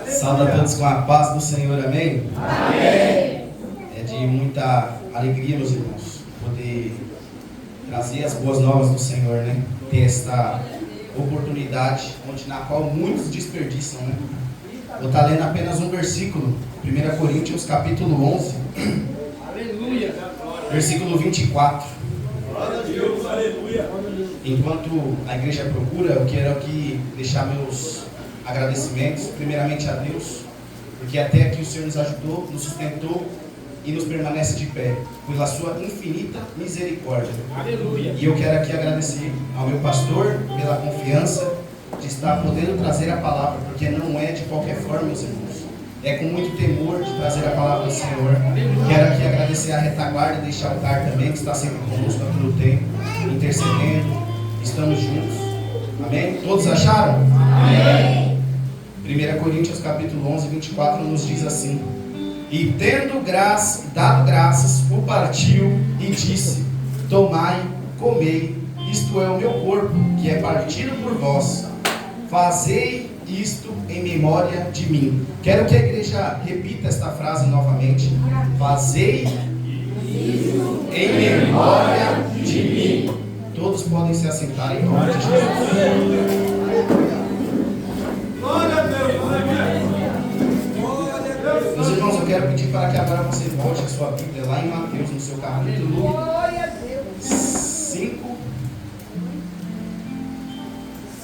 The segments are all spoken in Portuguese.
Saúde a todos com a paz do Senhor, amém? Amém. É de muita alegria, meus irmãos, poder trazer as boas novas do Senhor, né? Ter esta oportunidade, na qual muitos desperdiçam, né? Vou estar lendo apenas um versículo, 1 Coríntios capítulo 11, Aleluia. versículo 24. Glória a Deus, aleluia. Enquanto a igreja procura, eu quero aqui deixar meus agradecimentos, primeiramente a Deus, porque até aqui o Senhor nos ajudou, nos sustentou e nos permanece de pé, pela sua infinita misericórdia. Aleluia. E eu quero aqui agradecer ao meu pastor pela confiança de estar podendo trazer a palavra, porque não é de qualquer forma, meus irmãos. É com muito temor de trazer a palavra do Senhor. Quero aqui agradecer a retaguarda deste altar também, que está sempre conosco a todo tempo, intercedendo. Estamos juntos. Amém? Todos acharam? Amém. 1 Coríntios capítulo 11, 24 nos diz assim: E tendo dado graças, o partiu e disse: Tomai, comei, isto é o meu corpo, que é partido por vós. Fazei isto em memória de mim. Quero que a igreja repita esta frase novamente. Fazei isto em memória de mim. Todos podem se assentar em nome de Jesus. Glória a Deus, aleluia. Meus irmãos, eu quero pedir para que agora você volte a sua Bíblia lá em Mateus, no seu capítulo 5.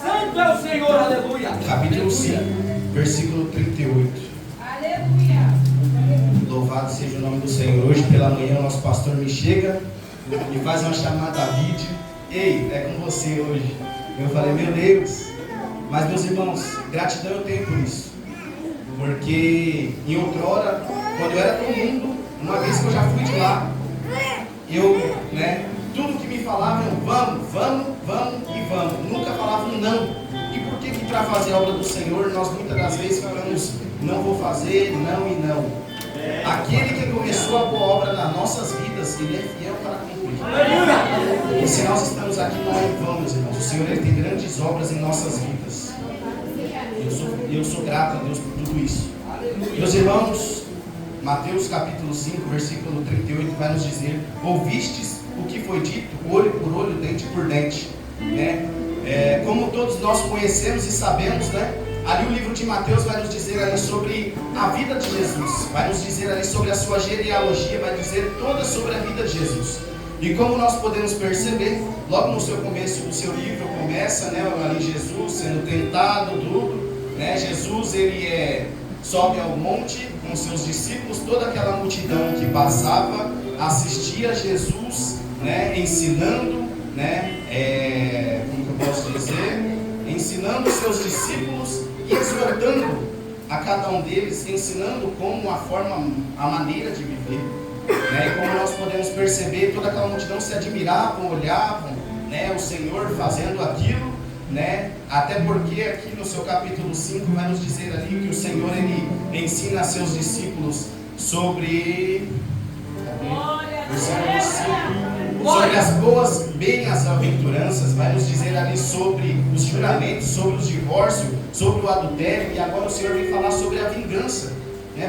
Santo é o Senhor, aleluia. Capítulo 5, versículo 38. Aleluia. Louvado seja o nome do Senhor. Hoje pela manhã o nosso pastor me chega e faz uma chamada a vídeo. Ei, é com você hoje. Eu falei, meu Deus. Mas meus irmãos, gratidão eu tenho por isso. Porque em outrora, quando eu era do mundo, uma vez que eu já fui de lá, eu, tudo que me falavam, vamos e vamos. Nunca falavam não. E por que para fazer a obra do Senhor, nós muitas das vezes falamos, não vou fazer, não e não. Aquele que começou a boa obra nas nossas vidas, ele é fiel para cumprir. E se nós estamos aqui, não é em vão, meus irmãos. O Senhor ele tem grandes obras em nossas vidas. Eu sou grato a Deus por tudo isso. Meus irmãos, Mateus capítulo 5, versículo 38 vai nos dizer: ouvistes o que foi dito, olho por olho, dente por dente. Como todos nós conhecemos e sabemos, ali o livro de Mateus vai nos dizer ali sobre a vida de Jesus, vai nos dizer ali sobre a sua genealogia, vai dizer toda sobre a vida de Jesus. E como nós podemos perceber, logo no seu começo do seu livro começa, ali Jesus sendo tentado, tudo, Jesus ele sobe ao monte com seus discípulos, toda aquela multidão que passava, assistia a Jesus, ensinando, como que eu posso dizer, ensinando seus discípulos e exortando a cada um deles, ensinando como a maneira de viver. E como nós podemos perceber, toda aquela multidão se admiravam, olhavam, o Senhor fazendo aquilo, até porque aqui no seu capítulo 5 vai nos dizer ali que o Senhor ele ensina a seus discípulos sobre as boas bem-aventuranças, vai nos dizer ali sobre os juramentos, sobre os divórcios, sobre o adultério, e agora o Senhor vem falar sobre a vingança,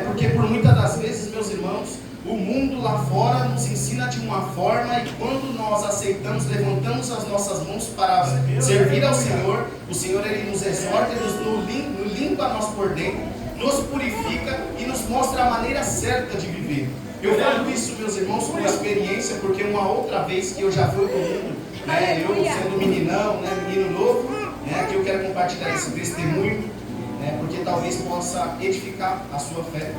porque por muitas das vezes, meus irmãos, o mundo lá fora nos ensina de uma forma, e quando nós aceitamos, levantamos as nossas mãos para servir ao Senhor, o Senhor ele nos exorta, ele nos limpa nós por dentro, nos purifica e nos mostra a maneira certa de viver. Eu falo isso, meus irmãos, por experiência, porque uma outra vez que eu já fui com o mundo, eu sendo meninão, menino novo, que eu quero compartilhar esse testemunho, porque talvez possa edificar a sua fé.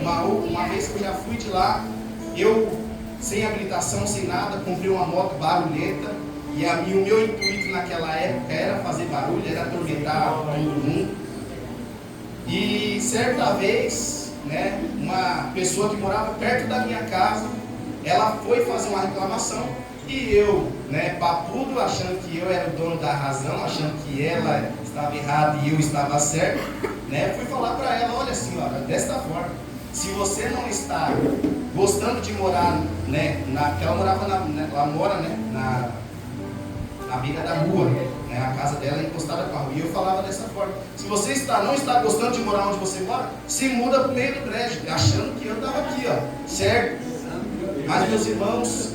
Uma vez que eu já fui de lá, eu sem habilitação, sem nada, comprei uma moto barulhenta, e o meu intuito naquela época era fazer barulho, era atormentar todo mundo. E certa vez, uma pessoa que morava perto da minha casa, ela foi fazer uma reclamação, e eu, papudo, achando que eu era o dono da razão, achando que ela estava errada e eu estava certo, fui falar para ela: olha senhora, desta forma, se você não está gostando de morar, porque ela morava ela mora, na beira da rua, né? A casa dela é encostada com a rua. E eu falava dessa forma: se você não está gostando de morar onde você mora, se muda para o meio do brejo, achando que eu estava aqui, ó, certo? Mas, meus irmãos,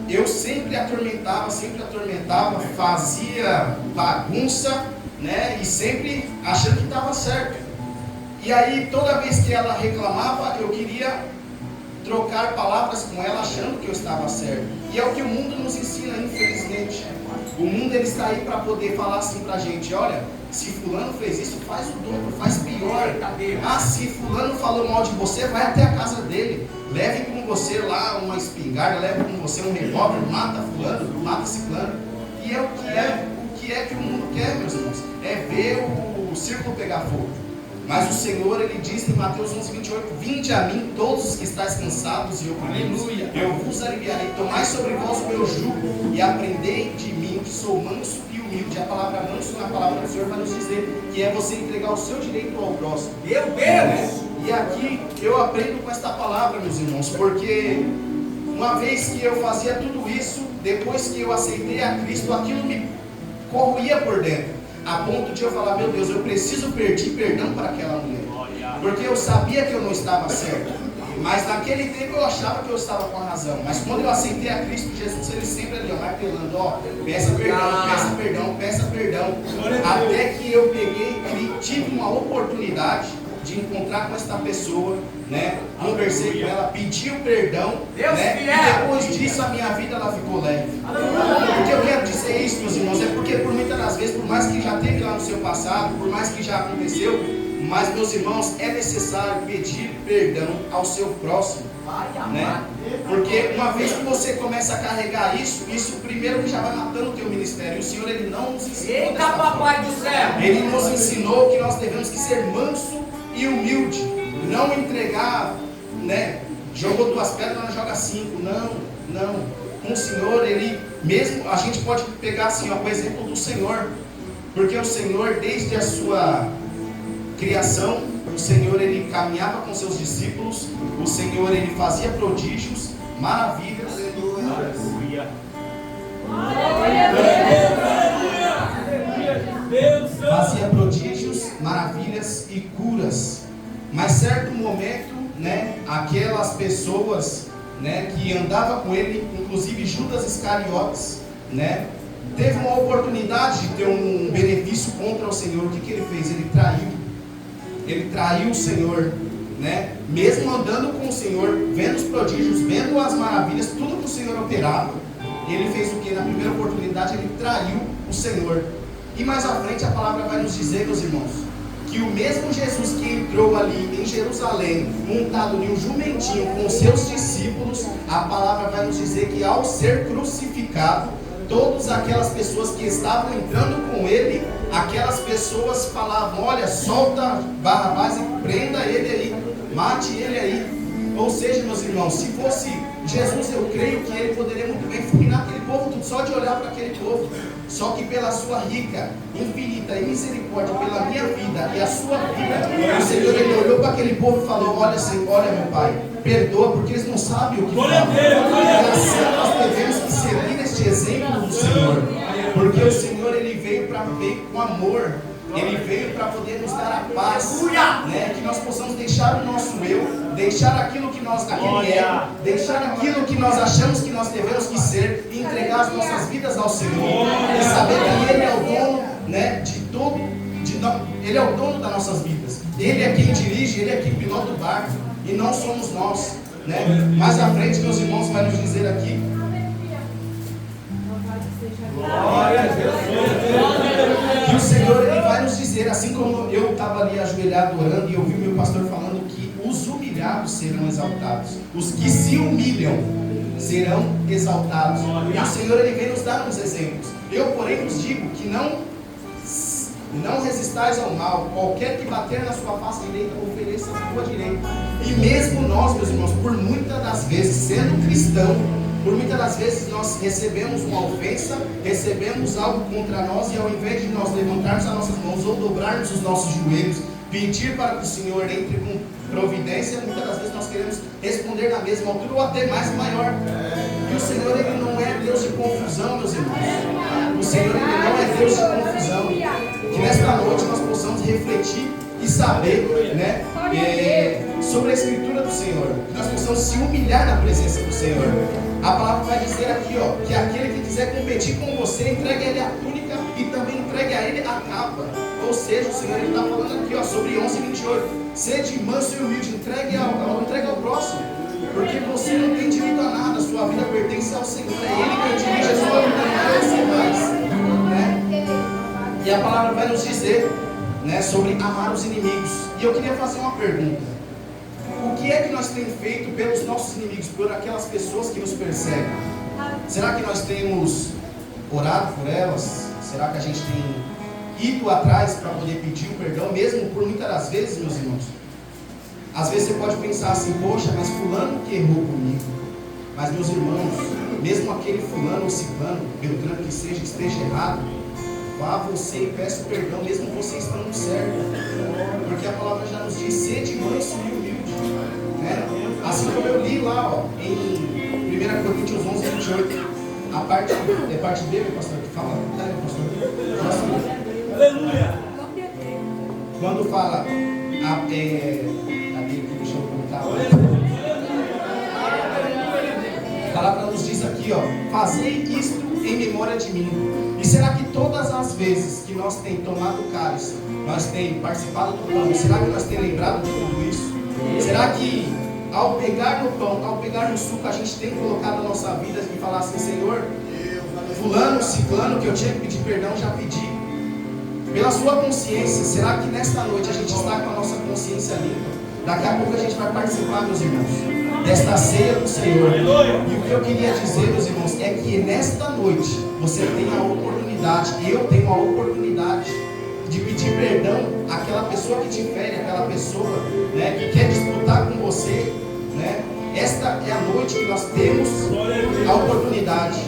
eu sempre atormentava, fazia bagunça, né? E sempre achando que estava certo. E aí, toda vez que ela reclamava, eu queria trocar palavras com ela, achando que eu estava certo. E é o que o mundo nos ensina, infelizmente. O mundo, ele está aí para poder falar assim para a gente: olha, se fulano fez isso, faz o dobro, faz pior. Ah, se fulano falou mal de você, vai até a casa dele, leve com você lá uma espingarda, leve com você um revólver, mata fulano, mata ciclano. E é o que o mundo quer, meus irmãos, é ver o círculo pegar fogo. Mas o Senhor, ele diz em Mateus 11:28: vinde a mim todos os que estáis cansados e oprimidos, eu vos aliviarei. Tomai sobre vós o meu jugo e aprendei de mim, que sou manso e humilde. A palavra manso, na palavra do Senhor, vai nos dizer que é você entregar o seu direito ao próximo. Meu Deus! E aqui eu aprendo com esta palavra, meus irmãos, porque uma vez que eu fazia tudo isso, depois que eu aceitei a Cristo, aquilo me corroía por dentro, a ponto de eu falar: meu Deus, eu preciso pedir perdão para aquela mulher, porque eu sabia que eu não estava certo, mas naquele tempo eu achava que eu estava com a razão. Mas quando eu aceitei a Cristo Jesus, ele sempre ali, martelando: ó, peça perdão, peça perdão, peça perdão, até que eu peguei e tive uma oportunidade de encontrar com esta pessoa, né? Conversei com ela, pedi o perdão, né? E depois disso a minha vida, ela ficou leve. O que eu quero dizer isso, meus irmãos, é porque por muitas das vezes, por mais que já teve lá no seu passado, por mais que já aconteceu, mas, meus irmãos, é necessário pedir perdão ao seu próximo, né? Porque uma vez que você começa a carregar isso primeiro que já vai matando o teu ministério. E o Senhor, ele não nos ensinou. Eita, papai do céu! Ele nos ensinou que nós devemos que ser manso e humilde, não entregar, né? Jogou 2 pedras, não joga 5. Não. Com o Senhor, ele mesmo, a gente pode pegar assim, ó, o exemplo do Senhor, porque o Senhor, desde a sua criação, o Senhor, ele caminhava com seus discípulos, o Senhor, ele fazia prodígios, maravilhas. Fazia prodígios, maravilhas e curas. Mas certo momento, né, aquelas pessoas, né, que andavam com ele, inclusive Judas Iscariotes, né, teve uma oportunidade de ter um benefício contra o Senhor. O que ele fez? Ele traiu o Senhor, né? Mesmo andando com o Senhor, vendo os prodígios, vendo as maravilhas, tudo que o Senhor operava, ele fez o que? Na primeira oportunidade, ele traiu o Senhor. E mais à frente a palavra vai nos dizer, meus irmãos, que o mesmo Jesus que entrou ali em Jerusalém, montado em um jumentinho com seus discípulos, a palavra vai nos dizer que ao ser crucificado, todas aquelas pessoas que estavam entrando com ele, aquelas pessoas falavam: olha, solta Barrabás e prenda ele aí, mate ele aí. Ou seja, meus irmãos, se fosse Jesus, eu creio que ele poderia muito bem fulminar aquele povo, tudo só de olhar para aquele povo. Só que pela sua rica, infinita e misericórdia, pela minha vida e a sua vida, o Senhor, ele olhou para aquele povo e falou: olha, Senhor, olha, meu Pai, perdoa, porque eles não sabem o que falam. E assim nós devemos que seguir neste exemplo do Senhor, porque o Senhor, ele veio com amor. Ele veio para poder nos dar a paz, né? Que nós possamos deixar o nosso eu, deixar aquilo que nós deixar aquilo que nós achamos que nós devemos que ser, e entregar as nossas vidas ao Senhor, e saber que Ele é o dono, né, de tudo, Ele é o dono das nossas vidas. Ele é quem dirige, Ele é quem pilota o barco, e não somos nós, né? Mais à frente, meus irmãos, vai nos dizer aqui. Glória a Deus. Que o Senhor, ele vai nos dizer, assim como eu estava ali ajoelhado orando e eu vi o meu pastor falando que os humilhados serão exaltados, os que se humilham serão exaltados. E o Senhor, ele vem nos dar uns exemplos. Eu, porém, vos digo que não resistais ao mal, qualquer que bater na sua face direita, ofereça a sua direita. E mesmo nós, meus irmãos, por muitas das vezes, sendo cristão, por muitas das vezes nós recebemos uma ofensa, recebemos algo contra nós, e ao invés de nós levantarmos as nossas mãos ou dobrarmos os nossos joelhos pedir para que o Senhor entre com providência, muitas das vezes nós queremos responder na mesma altura ou até mais maior. E o Senhor, Ele não é Deus de confusão, meus irmãos. O Senhor, Ele não é Deus de confusão. Que nesta noite nós possamos refletir e saber, né, sobre a Escritura do Senhor. Que nós possamos se humilhar na presença do Senhor. A palavra vai dizer aqui, ó, que aquele que quiser competir com você, entregue a ele a túnica e também entregue a ele a capa. Ou seja, o Senhor está falando aqui, ó, sobre 11:28. Sede manso e humilde, entregue ao próximo. Porque você não tem direito a nada, sua vida pertence ao Senhor. É Ele que dirige a sua vida, não é você mais. Né? E a palavra vai nos dizer, né, sobre amar os inimigos. E eu queria fazer uma pergunta. O que é que nós temos feito pelos nossos inimigos, por aquelas pessoas que nos perseguem? Será que nós temos orado por elas? Será que a gente tem ido atrás para poder pedir o perdão, mesmo por muitas das vezes, meus irmãos? Às vezes você pode pensar assim, poxa, mas fulano que errou comigo. Mas, meus irmãos, mesmo aquele fulano ou ciclano, beltrano que seja, esteja errado, vá a você e peça perdão, mesmo você estando certo. Porque a palavra já nos diz, sede manso e humilde. Né? Assim como eu li lá, ó, em 1 Coríntios 11:28, a parte B, meu pastor, que fala, tá, meu pastor? Aleluia! Quando fala, deixa eu contar. A palavra nos diz aqui, ó, fazei isto em memória de mim. E será que todas as vezes que nós temos tomado o cálice, nós temos participado do pão, será que nós temos lembrado de tudo isso? Será que ao pegar no pão, ao pegar no suco, a gente tem colocado a nossa vida e falar assim, Senhor, fulano, ciclano, que eu tinha que pedir perdão, já pedi. Pela sua consciência, será que nesta noite a gente está com a nossa consciência limpa? Daqui a pouco a gente vai participar, meus irmãos, desta ceia do Senhor. E o que eu queria dizer, meus irmãos, é que nesta noite você tem a oportunidade, eu tenho a oportunidade de pedir perdão àquela pessoa que te fere, àquela pessoa, né, que quer disputar com você, né? Esta é a noite que nós temos a oportunidade.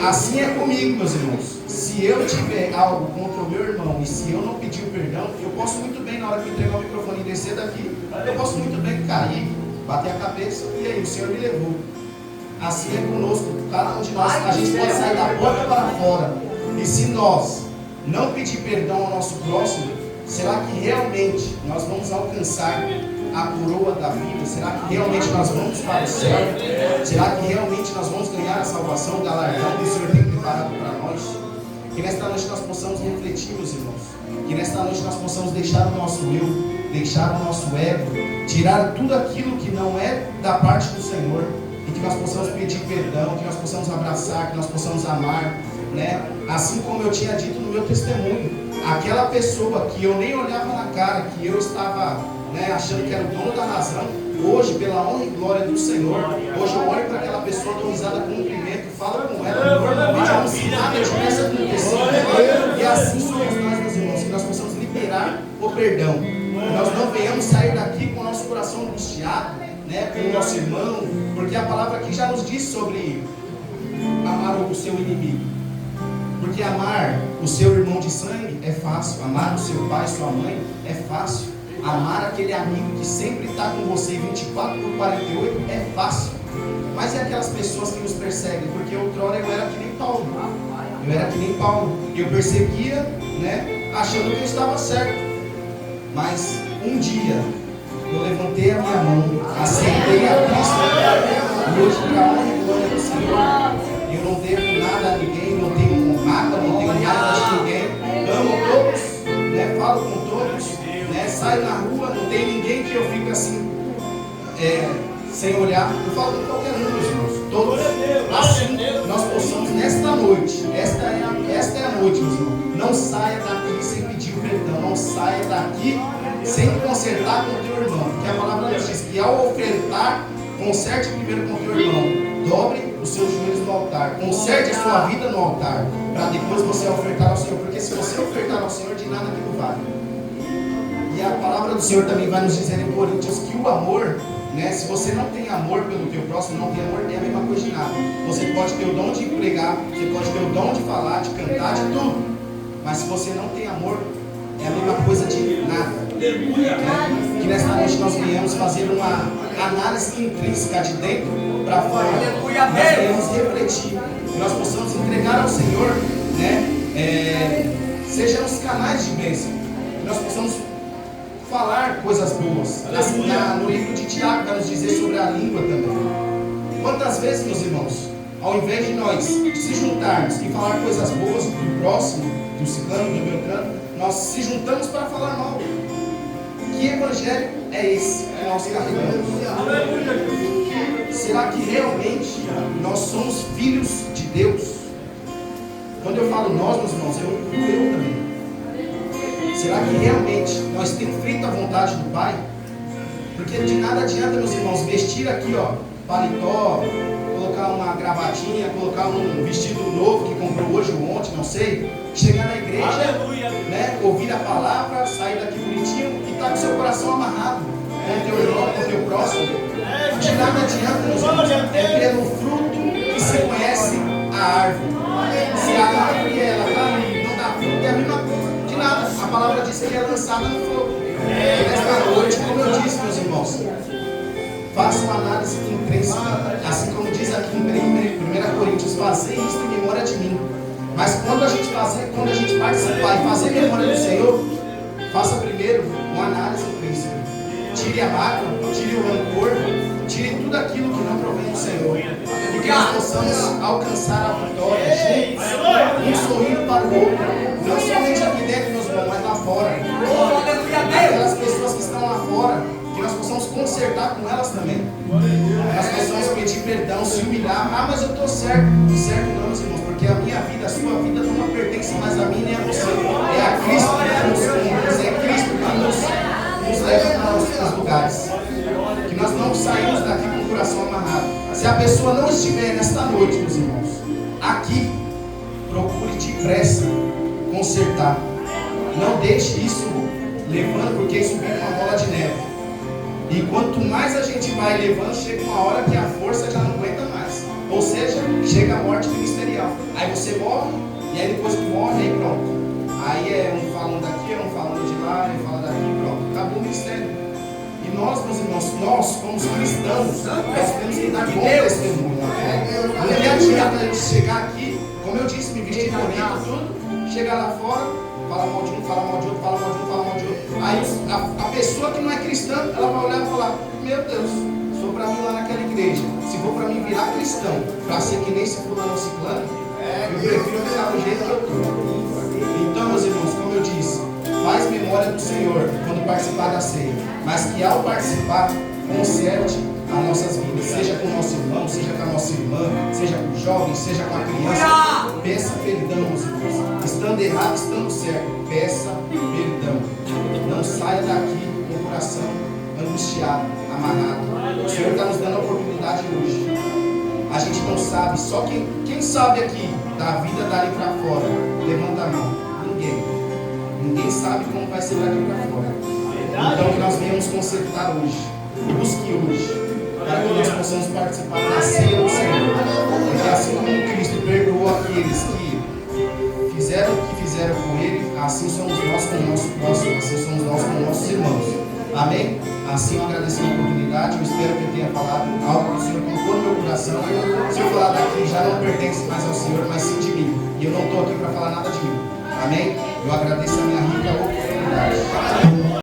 Assim é comigo, meus irmãos. Se eu tiver algo contra o meu irmão e se eu não pedir o perdão, eu posso muito bem, na hora que entregar o microfone e descer daqui, eu posso muito bem cair, bater a cabeça e aí o Senhor me levou. Assim é conosco, cada um de nós, a gente pode sair da porta para fora. E se nós não pedir perdão ao nosso próximo, será que realmente nós vamos alcançar a coroa da vida? Será que realmente nós vamos para o céu? Será que realmente nós vamos ganhar a salvação, o galardão que o Senhor tem preparado para nós? Que nesta noite nós possamos refletir, meus irmãos. Que nesta noite nós possamos deixar o nosso eu, deixar o nosso ego, tirar tudo aquilo que não é da parte do Senhor. E que nós possamos pedir perdão, que nós possamos abraçar, que nós possamos amar, né? Assim como eu tinha dito no meu testemunho, aquela pessoa que eu nem olhava na cara, que eu estava, né, achando que era o dono da razão, hoje, pela honra e glória do Senhor, hoje eu olho para aquela pessoa, dou risada com cumprimento, falo com ela normalmente, como se nada tivesse acontecido. E assim somos nós, meus irmãos, que nós possamos liberar o perdão, que nós não venhamos sair daqui com o nosso coração angustiado, né, com o nosso irmão, porque a palavra aqui já nos diz sobre amar o seu inimigo. Porque amar o seu irmão de sangue é fácil, amar o seu pai, sua mãe é fácil, amar aquele amigo que sempre está com você 24/48 é fácil. Mas é aquelas pessoas que nos perseguem, porque outrora eu era que nem Paulo, eu perseguia, né, achando que eu estava certo, mas um dia eu levantei a minha mão, aceitei a Cristo, e hoje, para a honra e glória do Senhor, eu não devo nada a ninguém, não tenho nada, não tenho nada de ninguém, amo todos, né, falo com todos, né, saio na rua, não tem ninguém que eu fique assim, sem olhar, eu falo com qualquer um, meus irmãos, todos. Assim nós possamos nesta noite, esta é a noite, meus irmãos, não saia daqui sem pedir o perdão, não saia daqui sem consertar com o teu irmão, porque a palavra nos diz que ao ofertar, conserte primeiro com o teu irmão, dobre os seus joelhos no altar, conserte a sua vida no altar, para depois você ofertar ao Senhor, porque se você ofertar ao Senhor, de nada aquilo vale. E a palavra do Senhor também vai nos dizer em Coríntios que o amor, né, se você não tem amor pelo teu próximo, não tem amor, é a mesma coisa de nada. Você pode ter o dom de pregar, você pode ter o dom de falar, de cantar, de tudo, mas se você não tem amor, é a mesma coisa de nada. Que nesta noite nós venhamos fazer uma análise intrínseca de dentro para fora. Nós venhamos refletir, que nós possamos entregar ao Senhor, né? Sejamos canais de bênção, que nós possamos falar coisas boas. No livro de Tiago vai nos dizer sobre a língua também. Quantas vezes, meus irmãos, ao invés de nós se juntarmos e falar coisas boas do próximo, do ciclano, do beltrano, nós se juntamos para falar mal. Que evangelho é esse que nós carregamos? Será que realmente nós somos filhos de Deus? Quando eu falo nós, meus irmãos, eu também. Será que realmente nós temos feito a vontade do Pai? Porque de nada adianta, meus irmãos, vestir aqui, ó, paletó, colocar uma gravatinha, colocar um vestido novo que comprou hoje ou ontem, não sei, chegar na igreja, né, ouvir a palavra, sair daqui bonitinho e estar com seu coração amarrado com o teu irmão, com o teu próximo. De nada adianta, meus irmãos, é pelo fruto que se conhece a árvore. Se a árvore ela não dá fruto, é a mesma coisa. De nada, a palavra diz que é lançada no fogo. E nesta noite, como eu disse, meus irmãos, faça uma análise intrínseca, assim como diz aqui em 1 Coríntios, fazer isso em memória de mim. Mas quando a gente participar e fazer memória do Senhor, faça primeiro uma análise intrínseca. Tire a mágoa, tire o rancor, tire tudo aquilo que não provém do Senhor. E que nós possamos alcançar a vitória juntos, um sorrindo para o outro. Não somente aqui dentro, meus irmãos, mas lá fora. Aquelas pessoas que estão lá fora, que nós possamos consertar com elas também. Nós possamos pedir perdão, se humilhar. Ah, mas eu estou certo. Certo não, meus irmãos, porque a minha vida, a sua vida não pertence mais a mim nem a você. É a Cristo que nos conduz, é Cristo que nos leva para os lugares. Que nós não saímos daqui com o coração amarrado. Se a pessoa não estiver nesta noite, meus irmãos, aqui, procure depressa consertar. Não deixe isso levando, porque isso vira uma bola de neve. E quanto mais a gente vai levando, chega uma hora que a força já não aguenta mais. Ou seja, chega a morte ministerial. Aí você morre, e aí depois que morre, aí pronto. Aí é um falando daqui, é um falando de lá, é um falando daqui, pronto. Acabou o ministério. E nós, meus irmãos, nós como cristãos, nós temos que dar bom testemunho. Não adianta a gente chegar aqui, como eu disse, me vestir bonito, tudo, chegar lá fora, fala mal de um, fala mal de outro, fala mal de um, fala mal de outro. Aí a pessoa que não é cristã, ela vai olhar e falar, meu Deus, sou para mim lá naquela igreja. Se for para mim virar cristão, para ser que nem se fulano ou ciclano, eu prefiro ficar do jeito que eu estou. Então, meus irmãos, como eu disse, faz memória do Senhor quando participar da ceia, mas que ao participar, conserte as nossas vidas, seja com o nosso irmão, seja com a nossa irmã, seja com o jovem, seja com a criança. Peça perdão, meus irmãos. Estando errado, estando certo, peça perdão. Não saia daqui com o coração angustiado, amarrado. O Senhor está nos dando a oportunidade hoje. A gente não sabe, só quem sabe aqui da vida dali para fora, levanta a mão. Ninguém sabe como vai ser daqui para fora. Então que nós venhamos consertar hoje. Busque hoje, para que nós possamos participar da ceia do Senhor. Porque assim como Cristo perdoou aqueles que fizeram o que fizeram com Ele, assim somos nós com o nosso próximo, assim somos nós com os nossos irmãos. Amém? Assim eu agradeço a oportunidade, eu espero que eu tenha falado algo que o Senhor colocou no meu coração. Se eu falar daqui já não pertence mais ao Senhor, mas sim de mim. E eu não estou aqui para falar nada de mim. Amém? Eu agradeço a minha rica oportunidade.